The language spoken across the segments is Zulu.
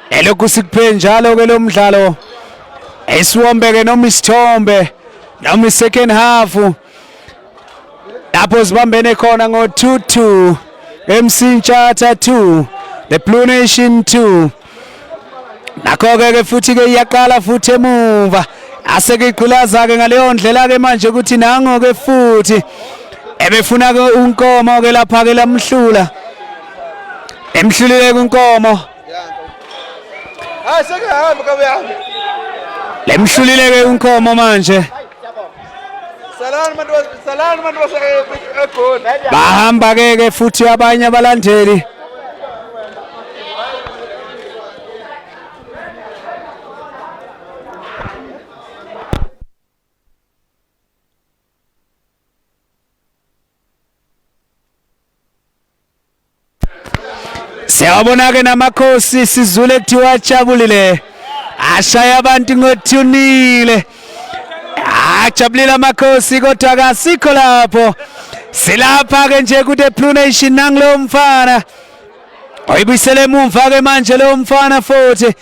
elokhu sikuphe njalo ke lo mdlalo esiwombe ke noma isithombe noma isecond half lapho sibambene khona ngo 2-2 MC Ntshatha 2 the Blue Nation 2 nakho ke futhi ke iyaqala futhi emuva aseke iqhulaza ke ngaleyo ndlela ke manje ukuthi nango ke futhi ebefuna ke unkomo ke lapha ke lamhlula emhlulile kunkomo lemhlulile ke unkomo manje bahamba ke futhi abanye abalandeli siyabona ke namakhosi sizule kuthiwa ajabulile ashaya abantu ngothunile ajabulile amakhosi kodwa kasikho lapho silapha ke nje kude Blue Nation nangilo mfana oyibuyisele emuva ke manje lo mfana futhi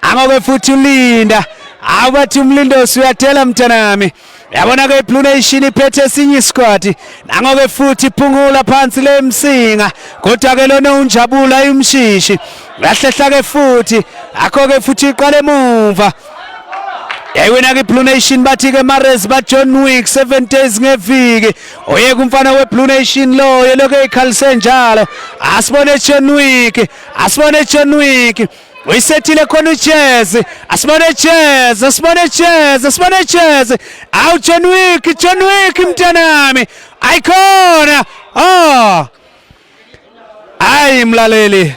angoke futhi ulinda abathi umlindosi uyadela mntanami yabona ke Blue Nation iphethe esinye isquad nangoke futhi iphungula phansi lemsinga kodwa ke lona unjabula ayumshishi lahlehla ke futhi akho ke futhi iqale emuva yayina ke Blue Nation bathi ke Mares ba John Wick 7 days ngeviki oyeka umfana we Blue Nation lo yeloke ikhalise njalo asibone John Wick uyisethile khona uCheze asibone Cheze awu John Wick mntanami ayikhona hayi mlaleli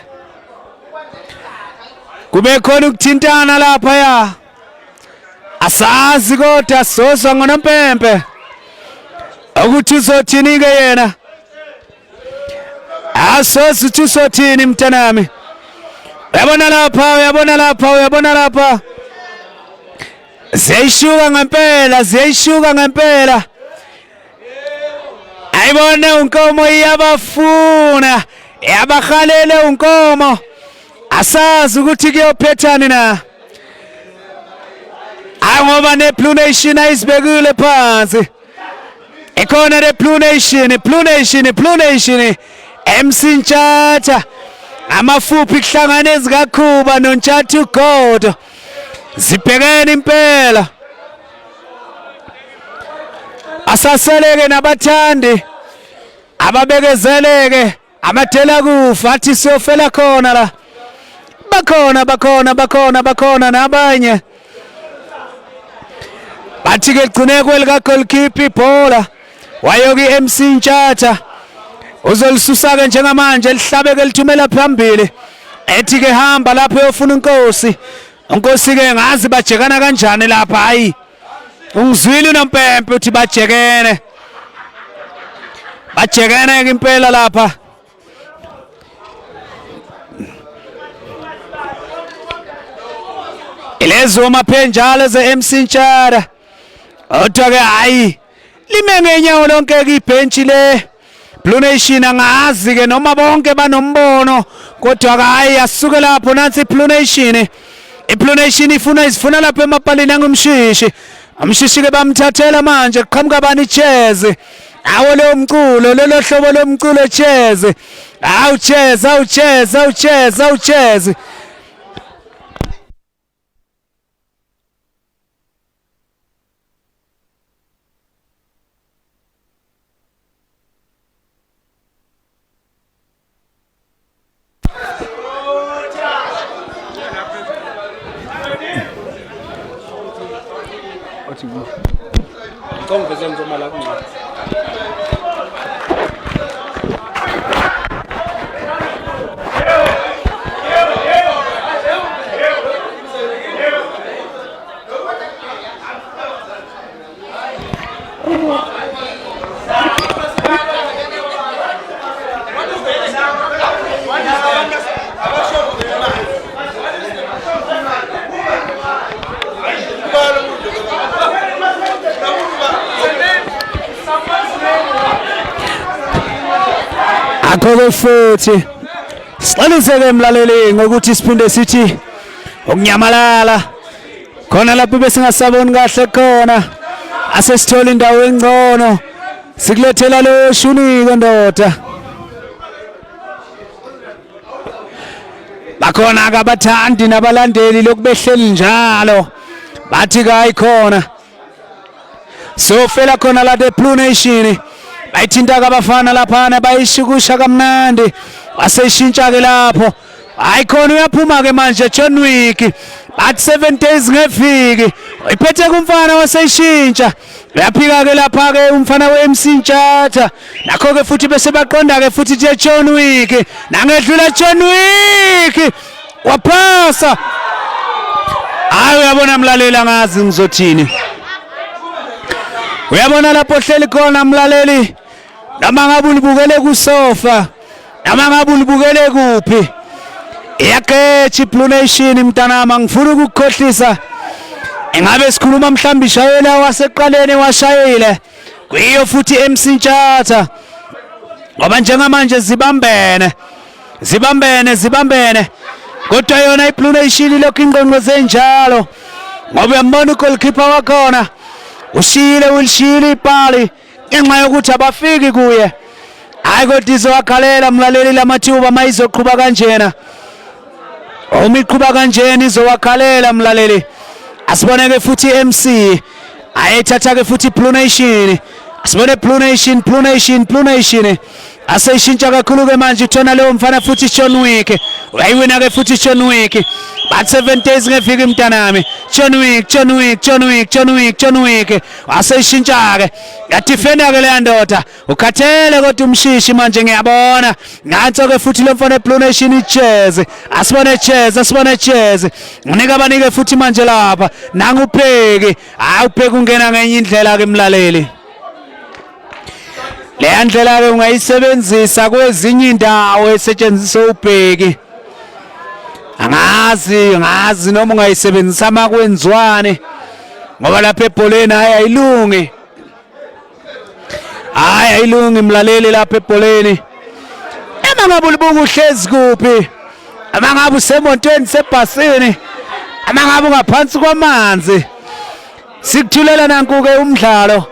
kube khona ukuthintana lapha ya asazi kodwa sozwa ngonompempe ukuthi uzothini ke yena asozi ukuthi uzothini mntanami uyabona lapha ziyishuka ngempela ayibona unkomo iyabafuna yabahalele unkomo asazi ukuthi kuyophethani na ngoba ne Blue Nation ayisibekile phansi ekhona le Blue Nation MC Ntshatha amafuphi kuhlangana ezikakhuba noNtshatha uGodo zibhekene impela asaseleke nabathandi ababekezeleke amadela kufa athi siyofela khona la bakhona nabanye bathi ke gcine kwelika goalkeeper ibhola wayoki MC Ntshatha uzolisusa ke njengamanje lihlabeke lithumela phambili ethi ke hamba lapho uyofuna inkosi ke ngazi bajekana kanjani lapha hayi ungizwile unompempe uthi bajekene ke impela lapha ilezo maphenjalo ze MC Ntshatha kodwa ke hayi lime ngenyawo lonke ke ibhenchi le Blue Nation angazi ke noma bonke banombono kodwa hayi asuke lapho nansi Blue Nation ifuna lapha emapalini angumshishi amshishi ke bamthathela manje qhamuka abani Cheze awo lo mculo lelo hlobo lomculo Cheze awu Cheze akho futhi Sixolise-ke mlaleli ngokuthi siphinde sithi ukunyamalala khona lapho besingasaboni kahle khona asesithola indawo engcono sikulethela lo shunike ndoda bakhona abathandi nabalandeli lokubehleli njalo bathi kayikhona sofela khona la the Blue Nation bayithinta kabafana laphana bayishikusha kamnandi waseshintsha ke lapho ayikhona uyaphuma ke manje John Wick bathi 7 days ngeviki iphethe kumfana waseshintsha uyaphika ke lapha ke umfana weMC Ntjatha nakho ke futhi bese baqonda ke futhi nje John Wick nangedlula John Wick waphasa hayi uyabona mlaleli angazi ngizothini uyabona lapho hleli khona mlaleli noma ngabe ulibukele kusofa noma ngabe ulibukele kuphi iyakethi Blue Nation mntanami ngifuna ukukukhohlisa engabe sikhuluma mhlawumbe ishayela waseqaleni washayile kuyiyo futhi MC Ntjatha ngoba njengamanje zibambene kodwa yona iBlue Nation lokho ingqongqoze njalo ngoba uyambona ugoalkeeper wakhona ulishile ipali ngenxa yokuthi abafiki kuye hayi kodwa izowakhalela mlaleli lamathuba mayizoqhubha kanjena uma iqhubha kanjena izowakhalela mlaleli asiboneke futhi MC ayethatha ke futhi Blue Nation asibone Blue Nation aseshintsha kakhulu ke manje uthona leyo mfana futhi John Wick uyayiwina ke futhi John Wick but 7 days ngeviki mntanami John Wick aseshintsha ke yadefenda ke le ndoda ukhathele kodwa umshishi manje ngiyabona nanso ke futhi lo mfana Blue Nation icheze asibone cheze unika abanike futhi manje lapha nanga upheki hayi upheki ungena ngenye indlela ke mlaleli le ndlela ke ungayisebenzisa kwezinye indawo esetshenziswa ubheki angazi noma ungayisebenzisa amakwenziwane ngoba lapha ebholeni ayilungi mlaleli lapha ebholeni ema ngabe ulibuka uhlezi kuphi ama ngabe usemontweni sebhasini ama ngabe ungaphansi kwamanzi sikuthulela nanku-ke umdlalo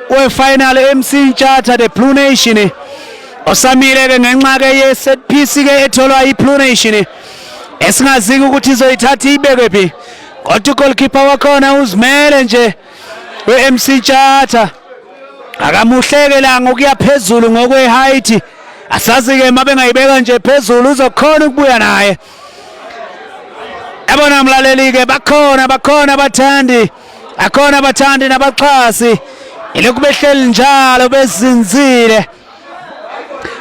we-final MC Ntjatha the Blue Nation osamile ke ngenxa ke ye-set piece ke etholwa i-Blue Nation esingaziki ukuthi izoyithatha ibeke phi kodwa ugoalkeeper wakhona uzimele nje we-MC Ntjatha akamuhleke la ngokuya phezulu ngokwe-height asazi-ke mabe ngayibeka nje phezulu uzokhona ukubuya naye yabona mlaleli-ke bakhona abathandi nabaxhasi ilokhu behleli njalo bezinzile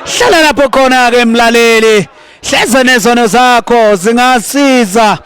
hlala lapho khona ke mlaleli hleze nezono zakho zingasiza